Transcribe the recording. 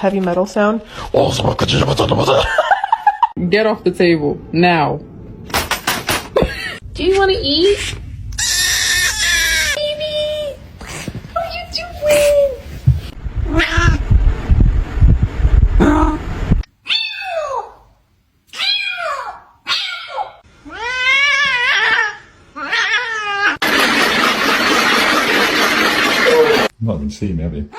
heavy metal sound. Get off the table now. Do you want to eat? Baby, what are you doing? Not even seen, have you?